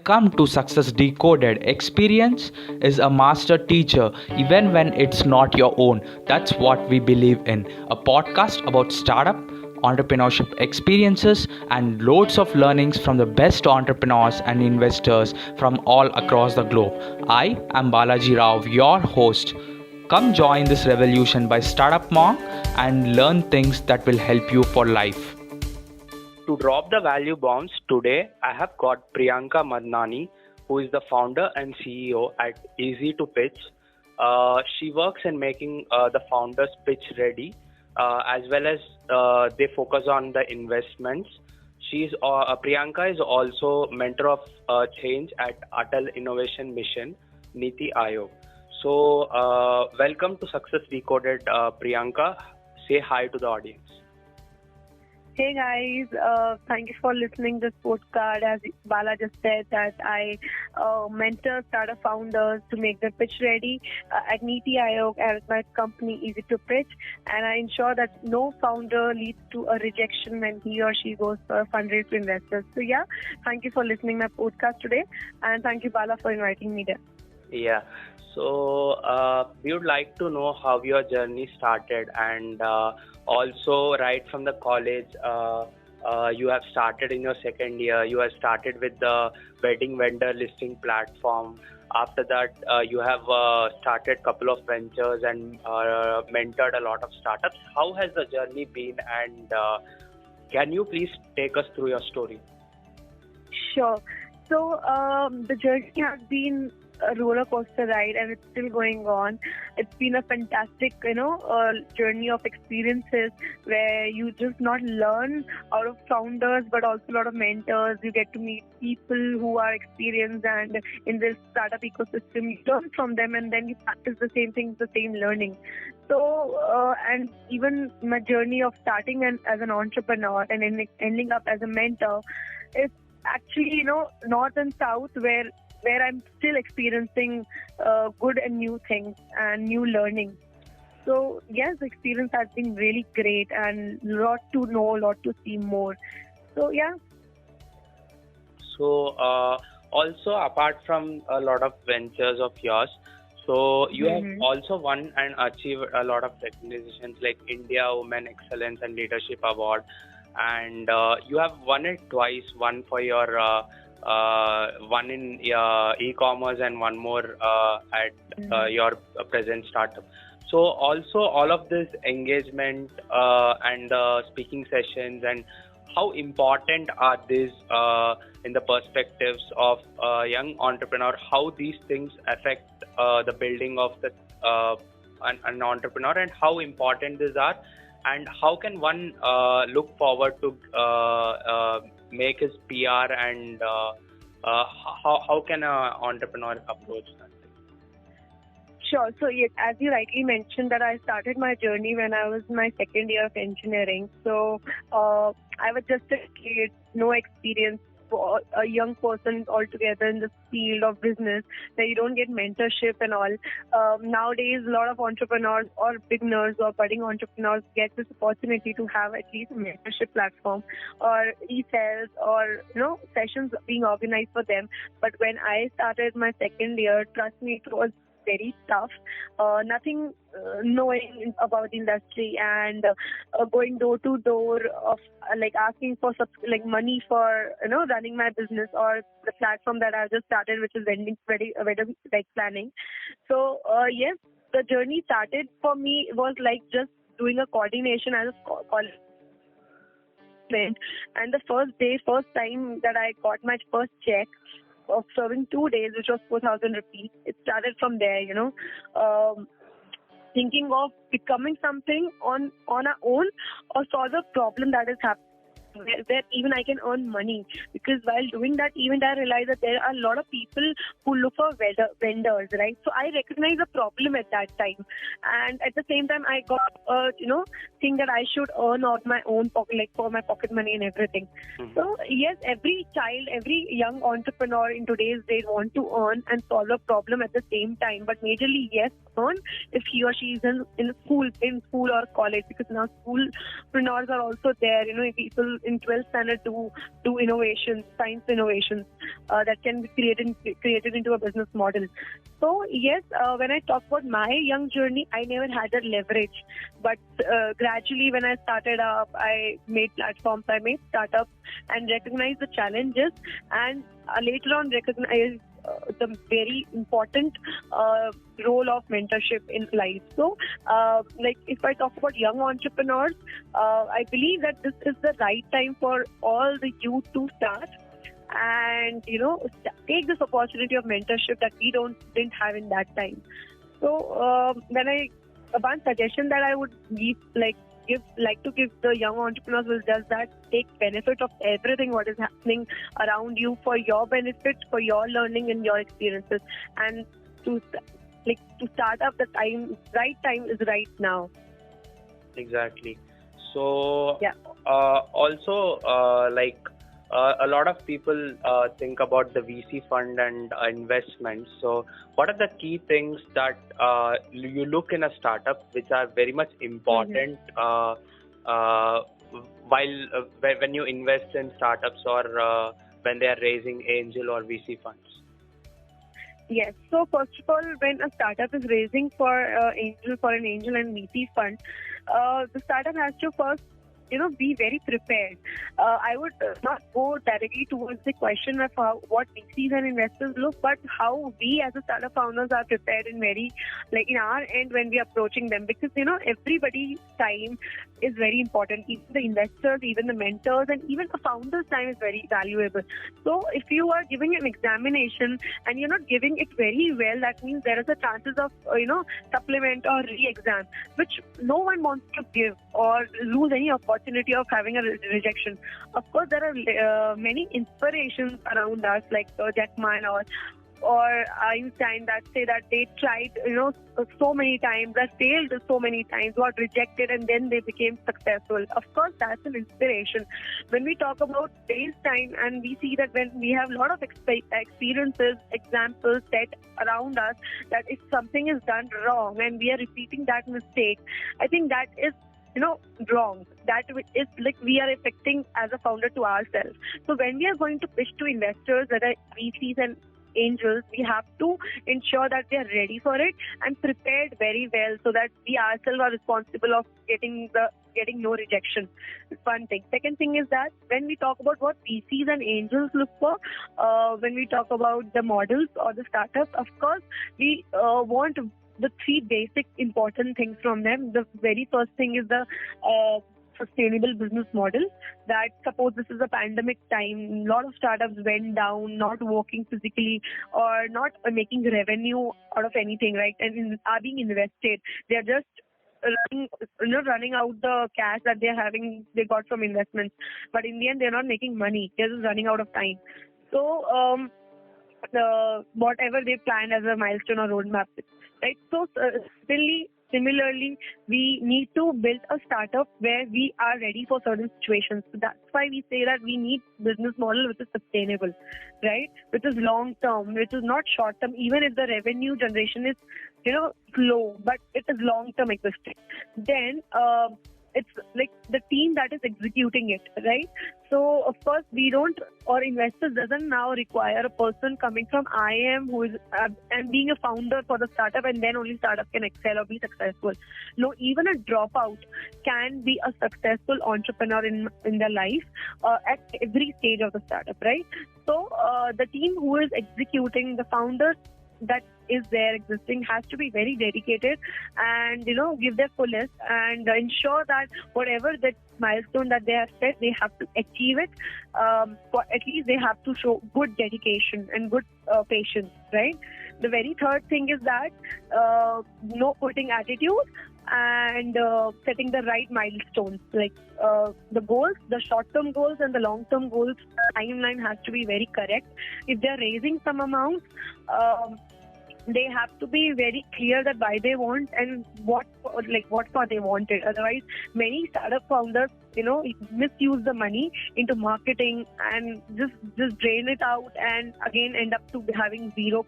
Welcome to Success Decoded. Experience is a master teacher even when it's not your own. That's what we believe in. A podcast about startup, entrepreneurship experiences, and loads of learnings from the best entrepreneurs and investors from all across the globe. I am Balaji Rao, your host. Come join this revolution by Startup Monk and learn things that will help you for life. To drop the value bombs, today I have got Priyanka Madnani, who is the founder and CEO at Easy to Pitch. She works in making the founders pitch ready, as well as they focus on the investments. Priyanka is also mentor of change at Atal Innovation Mission, Niti Aayog. So, welcome to Success Decoded, Priyanka. Say hi to the audience. Hey guys, thank you for listening to this podcast. As Bala just said, that I mentor startup founders to make their pitch ready at Niti Aayog and my company Easy to Pitch, and I ensure that no founder leads to a rejection when he or she goes for a fundraise to investors. So yeah, thank you for listening to my podcast today, and thank you Bala for inviting me there. Yeah. So we would like to know how your journey started, and also right from the college, you have started in your second year. You have started with the wedding vendor listing platform. After that, you have started couple of ventures and mentored a lot of startups. How has the journey been, and can you please take us through your story? Sure. So the journey has been a roller coaster ride, and it's still going on. It's been a fantastic, journey of experiences where you just not learn out of founders, but also a lot of mentors. You get to meet people who are experienced and in this startup ecosystem. You learn from them, and then you practice the same things, the same learning. So, and even my journey of starting as an entrepreneur and ending up as a mentor, it's actually, north and south where I'm still experiencing good and new things and new learning. So yes, the experience has been really great and lot to know, lot to see more. So yeah. So also apart from a lot of ventures of yours, so you have also won and achieved a lot of recognitions like India Women Excellence and Leadership Award, and you have won it twice. One for your one in e-commerce and one more at your present startup. So also all of this engagement and speaking sessions, and how important are these in the perspectives of young entrepreneur? How these things affect the building of the an entrepreneur, and how important these are, and how can one look forward to make his PR, and how can an entrepreneur approach that? Sure. So yes, as you rightly mentioned, that I started my journey when I was in my second year of engineering. So I was just a kid, no experience, for a young person altogether in the field of business, where you don't get mentorship and all. Nowadays, a lot of entrepreneurs or beginners or budding entrepreneurs get this opportunity to have at least a mentorship platform or e-cells or sessions being organized for them. But when I started my second year, trust me, it was very tough. Nothing knowing about the industry, and going door to door of asking for money for running my business or the platform that I just started, which is wedding planning. So yes, the journey started for me was like just doing a coordination as a college friend, and the first time that I got my first check of serving 2 days, which was 4,000 rupees. It started from there, thinking of becoming something on our own or solve a problem that is happening. Where even I can earn money, because while doing that event I realized that there are a lot of people who look for vendors, right? So I recognized a problem at that time, and at the same time I got thing that I should earn out my own pocket, for my pocket money and everything. So yes, every child, every young entrepreneur in today's days want to earn and solve a problem at the same time, but majorly yes, earn if he or she is in school or college, because now schoolpreneurs are also there. People in 12th standard do innovations, science innovations that can be created into a business model. So yes, when I talk about my young journey, I never had that leverage. But gradually, when I started up, I made platforms, I made startups, and recognized the challenges, and later on recognized the very important role of mentorship in life. So, like if I talk about young entrepreneurs, I believe that this is the right time for all the youth to start and take this opportunity of mentorship that we didn't have in that time. So, one suggestion that I would like to give the young entrepreneurs was just that take benefit of everything what is happening around you for your benefit, for your learning and your experiences, and to start up, the right time is right now. Exactly. So Yeah. also a lot of people think about the VC fund and investments. So what are the key things that you look in a startup which are very much important when you invest in startups or when they are raising angel or VC funds? Yes. So first of all, when a startup is raising for an angel and VC fund, the startup has to first be very prepared. I would not go directly towards the question of what VCs and investors look, but how we as a startup founders are prepared in our end when we are approaching them, because everybody's time is very important. Even the investors, even the mentors, and even the founder's time is very valuable. So if you are giving an examination and you're not giving it very well, that means there is a chances of supplement or re-exam, which no one wants to give or lose any opportunity of having a rejection. Of course, there are many inspirations around us, like Jack Ma or Einstein, that say that they tried so many times, that failed so many times, got rejected, and then they became successful. Of course, that's an inspiration. When we talk about Einstein, and we see that when we have a lot of experiences, examples set around us, that if something is done wrong and we are repeating that mistake, I think that is wrong. That is we are affecting as a founder to ourselves. So when we are going to pitch to investors, whether VCs and angels, we have to ensure that they are ready for it and prepared very well, so that we ourselves are responsible of getting no rejection. It's one thing. Second thing is that when we talk about what VCs and angels look for, when we talk about the models or the startups, of course we want the three basic important things from them. The very first thing is the sustainable business model. That suppose this is a pandemic time, a lot of startups went down, not working physically or not making revenue out of anything, right? And are being invested. They are just running out the cash that they got from investments, but in the end they're not making money. They're just running out of time. So whatever they planned as a milestone or roadmap, right? So similarly, we need to build a startup where we are ready for certain situations. So that's why we say that we need business model which is sustainable, right? Which is long term, which is not short term. Even if the revenue generation is slow, but it is long term existing. Then it's like the team that is executing it, right? So of course we don't, or investors doesn't now require a person coming from IIM who is and being a founder for the startup, and then only startup can excel or be successful. No, even a dropout can be a successful entrepreneur in their life at every stage of the startup, right? So the team who is executing, the founders that is there existing, has to be very dedicated and give their fullest and ensure that whatever that milestone that they have set, they have to achieve it. At least they have to show good dedication and good patience, right? The very third thing is that no quitting attitude and setting the right milestones, like the goals, the short-term goals and the long-term goals timeline has to be very correct. If they're raising some amount, they have to be very clear that why they want and what for they want it. Otherwise, many startup founders, misuse the money into marketing and just drain it out, and again end up to having zero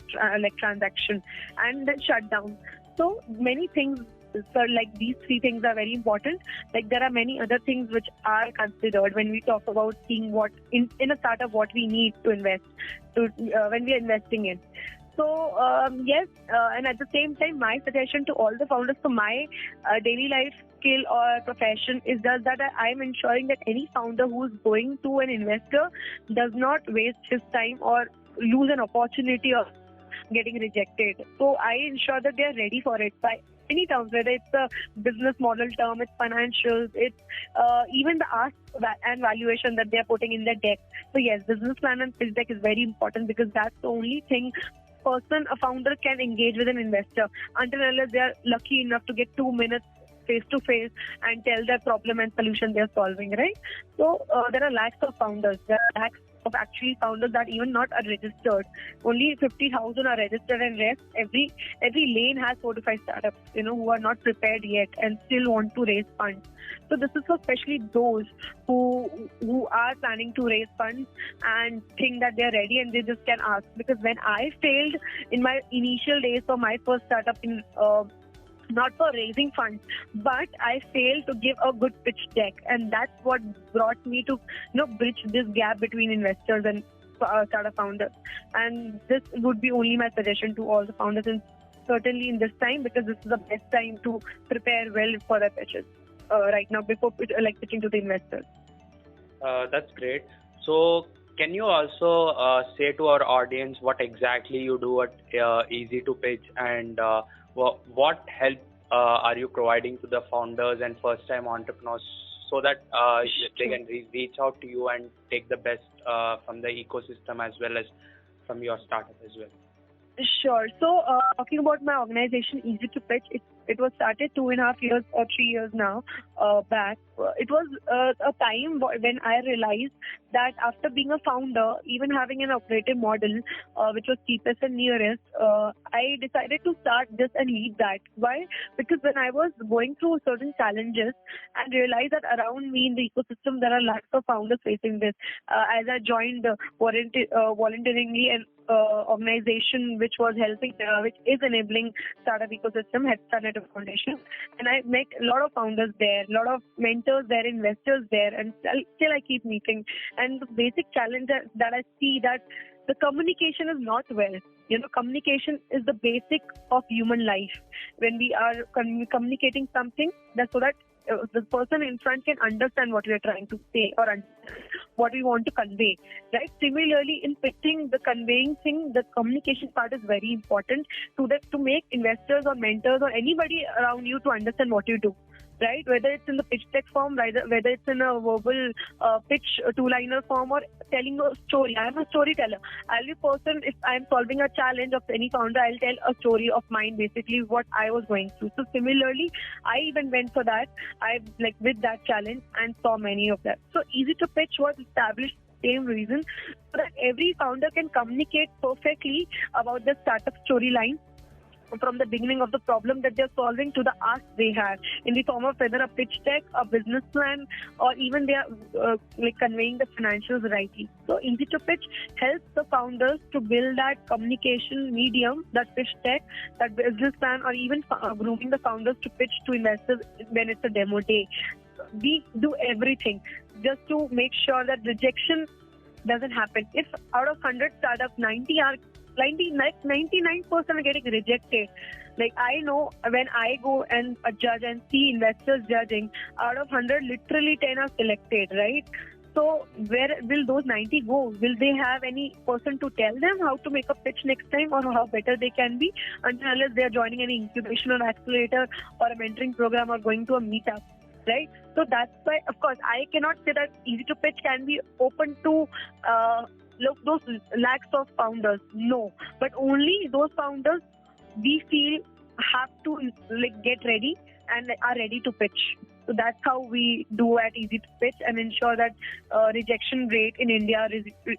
transaction and then shut down. So many things So like these three things are very important. Like there are many other things which are considered when we talk about seeing what in a startup what we need to invest to when we are investing in. So yes, and at the same time, my suggestion to all the founders, so my daily life skill or profession is just that I am ensuring that any founder who is going to an investor does not waste his time or lose an opportunity of getting rejected. So I ensure that they are ready for it by any terms, whether it's a business model term, it's financials, it's even the ask and valuation that they are putting in their deck. So yes, business plan and pitch deck is very important because that's the only thing a founder can engage with an investor until unless they are lucky enough to get 2 minutes face to face and tell their problem and solution they are solving, right? So there are lakhs of founders. There are lakhs of actually founders that even not are registered. Only 50,000 are registered, and rest every lane has 4 to 5 startups, who are not prepared yet and still want to raise funds. So this is for especially those who are planning to raise funds and think that they are ready and they just can ask. Because when I failed in my initial days for my first startup in not for raising funds, but I failed to give a good pitch deck, and that's what brought me to bridge this gap between investors and startup founders. And this would be only my suggestion to all the founders, and certainly in this time, because this is the best time to prepare well for their pitches right now before pitching to the investors. That's great. So can you also say to our audience what exactly you do at Easy to Pitch, and what help are you providing to the founders and first-time entrepreneurs so that they can reach out to you and take the best from the ecosystem as well as from your startup as well? Sure. So talking about my organization, Easy to Pitch, it was started 2.5 years or 3 years now back. It was a time when I realized that after being a founder, even having an operative model, which was cheapest and nearest, I decided to start this and lead that. Why? Because when I was going through certain challenges and realized that around me in the ecosystem, there are lots of founders facing this. As I joined voluntarily an organization which was helping, which is enabling startup ecosystem, Headstart Network Foundation, and I met a lot of founders there, a lot of mentors there, investors there, and still I keep meeting. And the basic challenge that I see that the communication is not well. Communication is the basic of human life. When we are communicating something, that's so that the person in front can understand what we are trying to say or what we want to convey, right? Similarly, in pitching, the conveying thing, the communication part is very important to make investors or mentors or anybody around you to understand what you do, right? Whether it's in the pitch deck form, whether it's in a verbal pitch 2-liner form, or telling a story. I'm a storyteller. I'll be a person, if I'm solving a challenge of any founder, I'll tell a story of mine, basically what I was going through. So similarly, I even went for that. I with that challenge and saw many of that. So Easy to Pitch was established same reason, so that every founder can communicate perfectly about the startup storyline from the beginning of the problem that they're solving to the ask they have in the form of whether a pitch deck, a business plan, or even they are conveying the financials rightly. So Easy to Pitch helps the founders to build that communication medium, that pitch deck, that business plan, or even grooming the founders to pitch to investors when it's a demo day. We do everything just to make sure that rejection doesn't happen. If out of 100 startups, 99% are getting rejected. Like I know when I go and judge and see investors judging, out of 100, literally 10 are selected, right? So where will those 90 go? Will they have any person to tell them how to make a pitch next time or how better they can be, unless they are joining any incubation or accelerator or a mentoring program or going to a meetup, right? So that's why, of course, I cannot say that Easy to Pitch can be open to those lakhs of founders. No, but only those founders we feel have to get ready and are ready to pitch. So that's how we do at Easy to Pitch and ensure that rejection rate in India,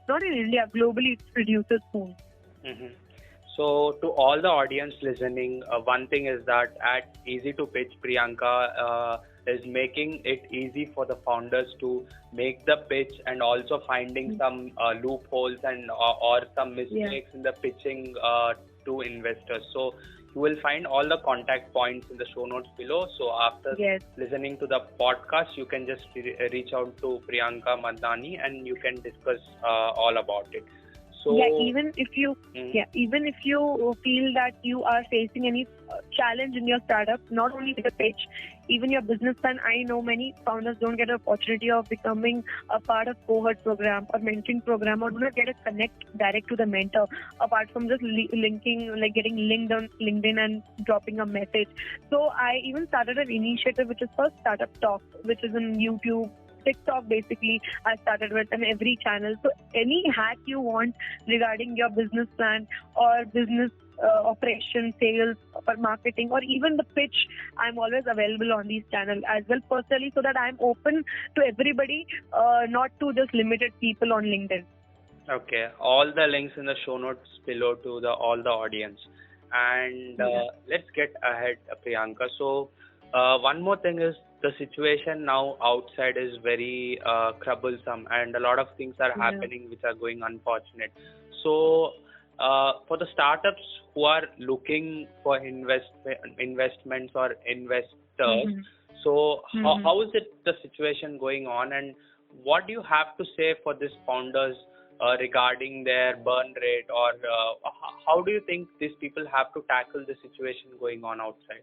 not in India, globally, it reduces soon. Mm-hmm. So to all the audience listening, one thing is that at Easy to Pitch, Priyanka is making it easy for the founders to make the pitch and also finding some loopholes and or some mistakes in the pitching to investors. So You will find all the contact points in the show notes below. So after Yes. listening to the podcast, you can just reach out to Priyanka Madnani and you can discuss all about it. So Yeah, even if you Mhm. even if you feel that you are facing any challenge in your startup, not only with the pitch, even your business plan. I know many founders don't get an opportunity of becoming a part of cohort program or mentoring program, or do not get a connect direct to the mentor, apart from just linking, like getting linked on LinkedIn and dropping a message. So I even started an initiative which is called Startup Talk, which is on YouTube, TikTok. Basically, I started with, and every channel. So any hack you want regarding your business plan or business operation, sales, or marketing, or even the pitch, I'm always available on these channels as well personally, so that I'm open to everybody, not to just limited people on LinkedIn. Okay, all the links in the show notes below to all the audience. And let's get ahead, Priyanka. So one more thing is the situation now outside is very troublesome, and a lot of things are happening which are going unfortunate. So for the startups who are looking for investments or investors, so how is it the situation going on, and what do you have to say for these founders regarding their burn rate, or how do you think these people have to tackle the situation going on outside?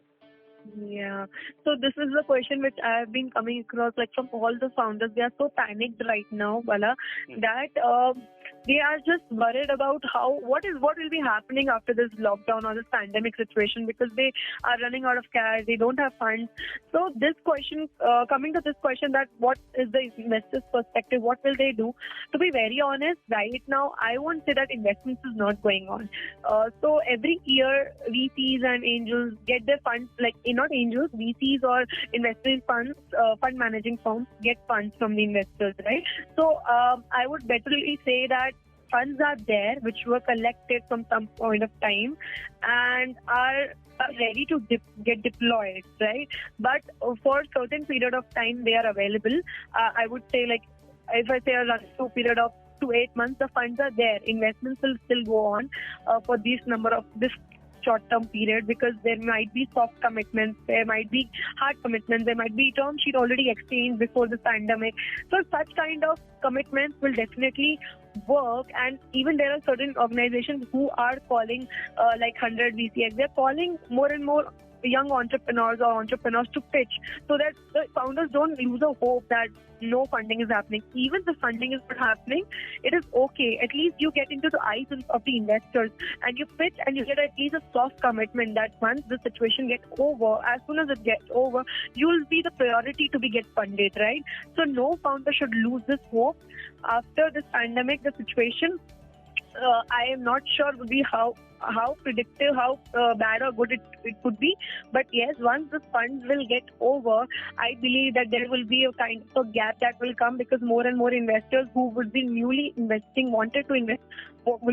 Yeah. So this is the question which I have been coming across, like from all the founders. They are so panicked right now, Bala, that they are just worried about what will be happening after this lockdown or this pandemic situation, because they are running out of cash, they don't have funds. So this question, coming to this question, that what is the investor's perspective, what will they do? To be very honest, right now I won't say that investments is not going on. So every year VCs and angels get their funds, like not angels, VCs or investment funds, fund managing firms get funds from the investors, right? So I would betterly say that funds are there which were collected from some point of time and are ready to get deployed, right? But for certain period of time they are available. I would say, like, if I say a run through period of 2 to 8 months, the funds are there. Investments will still go on for this short-term period, because there might be soft commitments, there might be hard commitments, there might be term sheet already exchanged before the pandemic. So such kind of commitments will definitely work. And even there are certain organizations who are calling like 100 VCX, they're calling more and more young entrepreneurs or entrepreneurs to pitch, so that the founders don't lose a hope that no funding is happening. Even the funding is not happening, it is okay. At least you get into the eyes of the investors and you pitch, and you get at least a soft commitment that once the situation gets over, as soon as it gets over, you will be the priority to be get funded, right? So no founder should lose this hope. After this pandemic, the situation, I am not sure would be how predictive, how bad or good it could be. But yes, once the funds will get over, I believe that there will be a kind of a gap that will come, because more and more investors who would be newly investing, will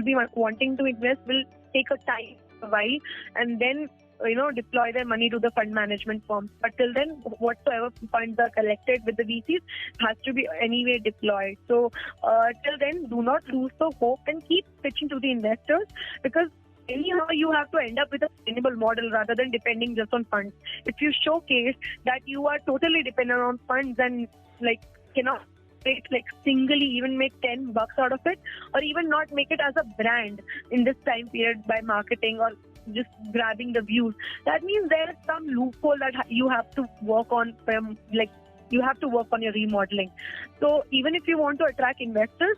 be wanting to invest, will take a while, and then deploy their money to the fund management firms. But till then, whatsoever funds are collected with the VCs has to be anyway deployed. So till then, do not lose the hope and keep pitching to the investors, because anyhow you have to end up with a sustainable model rather than depending just on funds. If you showcase that you are totally dependent on funds and cannot singly even make $10 out of it, or even not make it as a brand in this time period by marketing or just grabbing the views, that means there is some loophole that you have to work on you have to work on your remodeling. So even if you want to attract investors,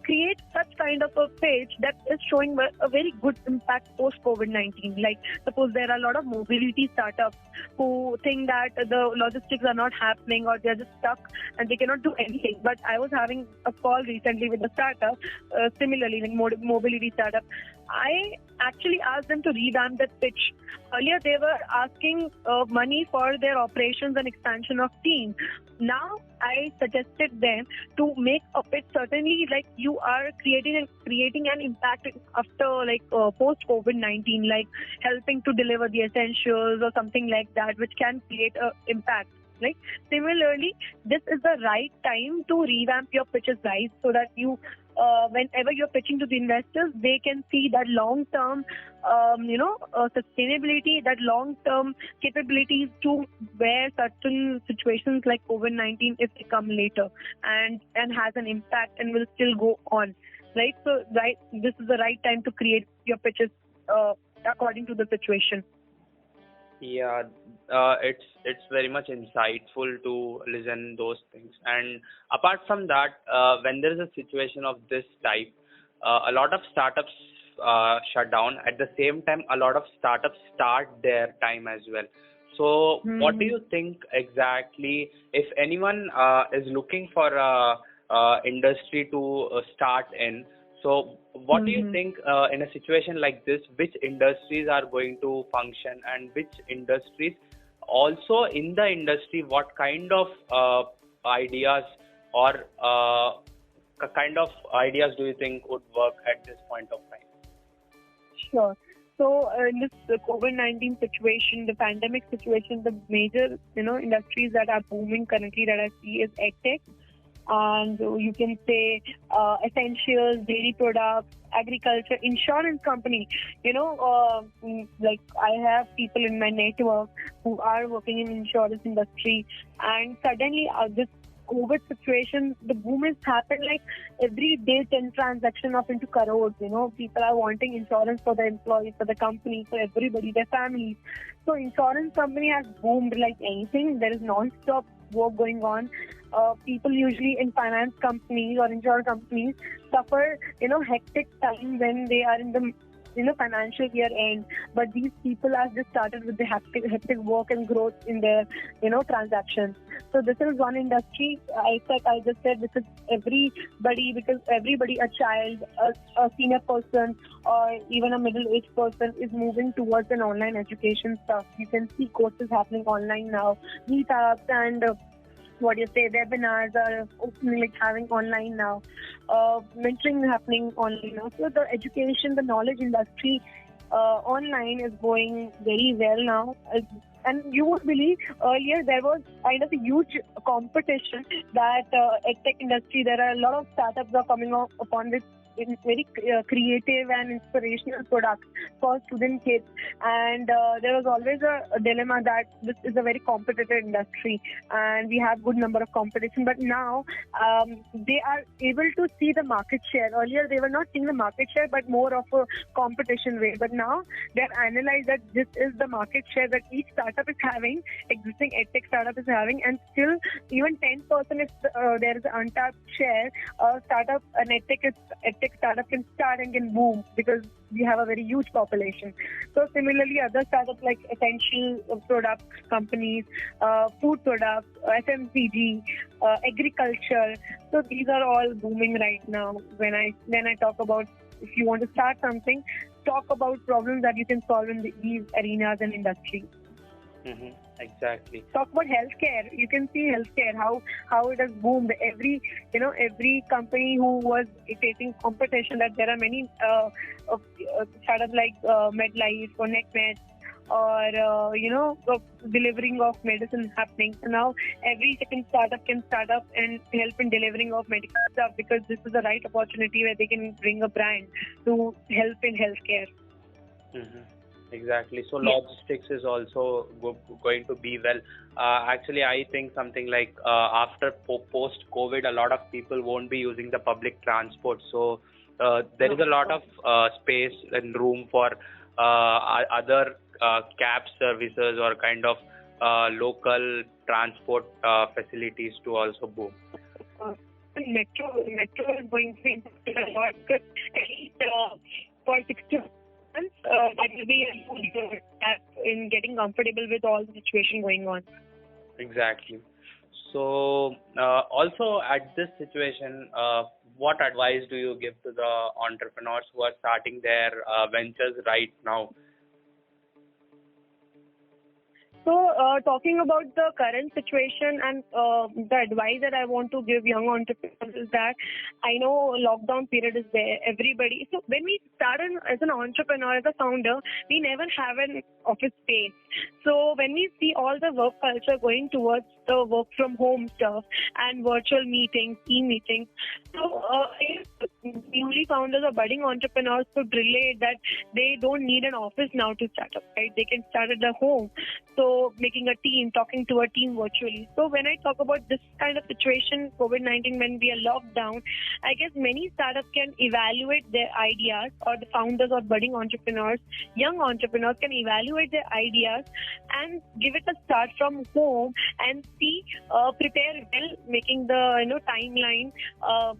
create such kind of a page that is showing a very good impact post COVID-19. Like, suppose there are a lot of mobility startups who think that the logistics are not happening, or they're just stuck and they cannot do anything. But I was having a call recently with a startup, similarly, like mobility startup. I actually asked them to revamp the pitch. Earlier, they were asking money for their operations and expansion of team. Now, I suggested them to make a pitch, certainly like you are creating an impact after post COVID-19, like helping to deliver the essentials or something like that, which can create an impact. Right? Similarly, this is the right time to revamp your pitches, guys, so that you whenever you're pitching to the investors, they can see that long-term, sustainability, that long-term capabilities to where certain situations like COVID-19, if they come later and has an impact and will still go on, right? So, right, this is the right time to create your pitches according to the situation. Yeah, it's very much insightful to listen those things. And apart from that, when there is a situation of this type, a lot of startups shut down. At the same time, a lot of startups start their time as well. So, what do you think exactly? If anyone is looking for a industry to start in, so what do you think in a situation like this, which industries are going to function and which industries, also in the industry, what kind of ideas or kind of ideas do you think would work at this point of time? Sure. So in this COVID-19 situation, the pandemic situation, the major industries that are booming currently that I see is edtech, and you can say essentials, dairy products, agriculture, insurance company. Like I have people in my network who are working in insurance industry, and suddenly this COVID situation, the boom has happened like every day 10 transactions of into crores. People are wanting insurance for the employees, for the company, for everybody, their families. So insurance company has boomed like anything. There is non-stop work going on. People usually in finance companies or insurance companies suffer, hectic time when they are in the financial year end, but these people are just started with the hectic work and growth in their transactions. So this is one industry. I just said this is everybody, because everybody, a child, a senior person, or even a middle-aged person is moving towards an online education stuff. You can see courses happening online now, meetups and webinars are having online now, mentoring happening online now. So the education, the knowledge industry online is going very well now. And you would believe earlier there was kind of a huge competition that edtech industry. There are a lot of startups are coming up upon this very creative and inspirational products for student kids, and there was always a dilemma that this is a very competitive industry and we have good number of competition, but now they are able to see the market share. Earlier they were not seeing the market share but more of a competition way, but now they are analyzed that this is the market share that each startup is having, existing edtech startup is having, and still even 10% if there is an untapped share, an edtech startup can start and can boom because we have a very huge population. So similarly, other startups like essential product companies, food products, FMCG, agriculture. So these are all booming right now. When I talk about, if you want to start something, talk about problems that you can solve in these arenas and industries. Mm-hmm. Exactly. Talk about healthcare. You can see healthcare, how it has boomed. Every company who was facing competition, that there are many startups like MedLife or NetMed, or delivering of medicine happening. So now every second startup can start up and help in delivering of medical stuff, because this is the right opportunity where they can bring a brand to help in healthcare. Mm-hmm. Exactly. So logistics is also going to be well. Actually, I think something like after post-COVID, a lot of people won't be using the public transport. So there is a lot of space and room for other cab services or kind of local transport facilities to also boom. Metro is going to be impacted a lot, because at least for 6 to months, that will be a huge gap in getting comfortable with all the situation going on. Exactly. So also at this situation, what advice do you give to the entrepreneurs who are starting their ventures right now? Talking about the current situation and the advice that I want to give young entrepreneurs is that I know lockdown period is there, everybody. So when we started as an entrepreneur, as a founder, we never have an office space. So when we see all the work culture going towards the work from home stuff and virtual meetings, e-meetings, so newly founders or budding entrepreneurs could relate that they don't need an office now to start up, right? They can start at their home. So making a team, talking to a team virtually. So when I talk about this kind of situation, COVID-19, when we are locked down, I guess many startups can evaluate their ideas, or the founders or budding entrepreneurs, young entrepreneurs can evaluate their ideas and give it a start from home and see, prepare well, making the timeline,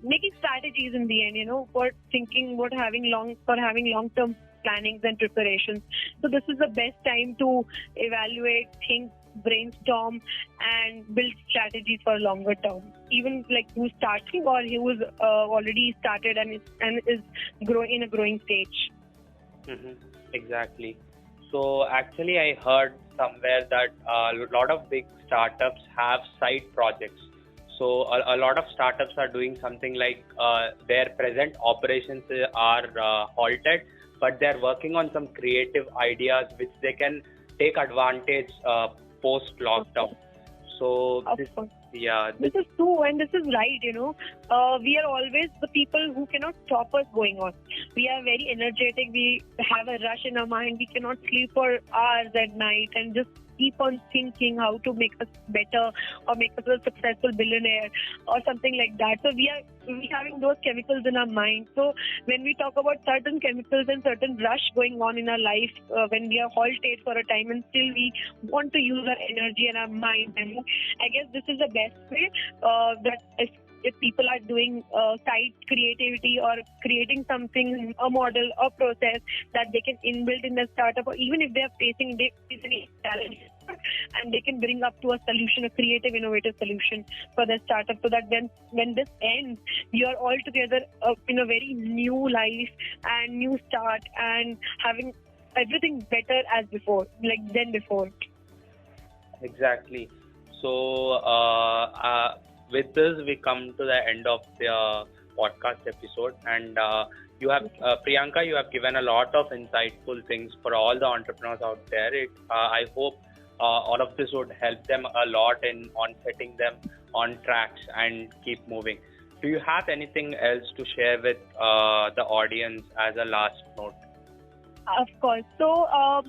making strategies in the end, for thinking, for having long-term plannings and preparations. So this is the best time to evaluate, think, brainstorm, and build strategies for longer term. Even like who's starting or who's already started and is growing in a growing stage. Mm-hmm. Exactly. So actually, I heard somewhere that a lot of big startups have side projects. So a lot of startups are doing something like their present operations are halted, but they're working on some creative ideas which they can take advantage post lockdown. So Of this, course. yeah, This is true and this is right, we are always the people who cannot stop us going on. We are very energetic. We have a rush in our mind. We cannot sleep for hours at night and just keep on thinking how to make us better or make us a successful billionaire or something like that. So we having those chemicals in our mind. So when we talk about certain chemicals and certain rush going on in our life, when we are halted for a time and still we want to use our energy and our mind, and I guess this is the best way that if people are doing side creativity or creating something, a model or process that they can inbuild in their startup, or even if they are facing any challenges, and they can bring up to a solution, a creative, innovative solution for their startup, so that when this ends, you are all together in a very new life and new start and having everything better as before, than before. exactly. So with this, we come to the end of the podcast episode, and you have Priyanka, you have given a lot of insightful things for all the entrepreneurs out there. I hope all of this would help them a lot on setting them on tracks and keep moving. Do you have anything else to share with the audience as a last note? Of course. So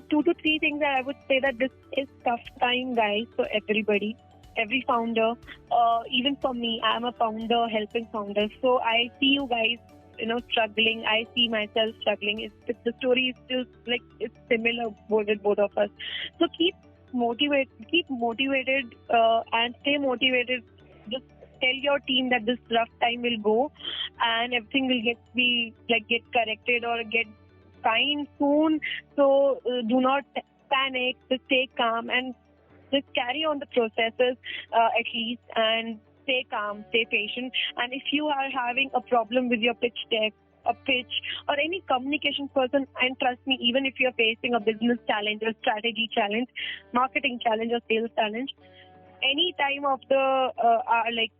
2 to 3 things that I would say, that this is tough time, guys, for everybody. Every founder, even for me, I'm a founder helping founders. So I see you guys, struggling. I see myself struggling. The story is still it's similar with both of us. So keep motivated, and stay motivated. Just tell your team that this rough time will go, and everything will get corrected or get fine soon. So do not panic. Just stay calm and just carry on the processes at least, and stay calm, stay patient. And if you are having a problem with your pitch deck, a pitch, or any communication person, and trust me, even if you're facing a business challenge, a strategy challenge, marketing challenge, or sales challenge, any time of the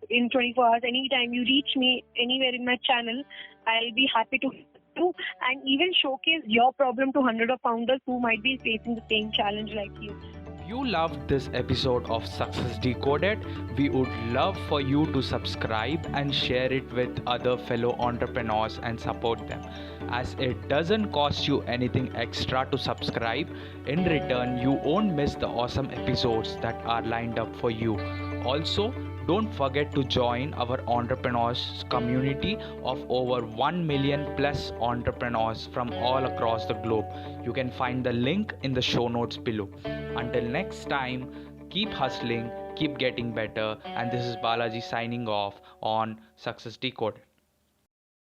in 24 hours, anytime you reach me anywhere in my channel, I'll be happy to help you and even showcase your problem to hundreds of founders who might be facing the same challenge like you. If you loved this episode of Success Decoded, we would love for you to subscribe and share it with other fellow entrepreneurs and support them, as it doesn't cost you anything extra to subscribe. In return, you won't miss the awesome episodes that are lined up for you. Also, don't forget to join our entrepreneurs community of over 1 million plus entrepreneurs from all across the globe. You can find the link in the show notes below. Until next time, keep hustling, keep getting better, and this is Balaji signing off on Success Decoded.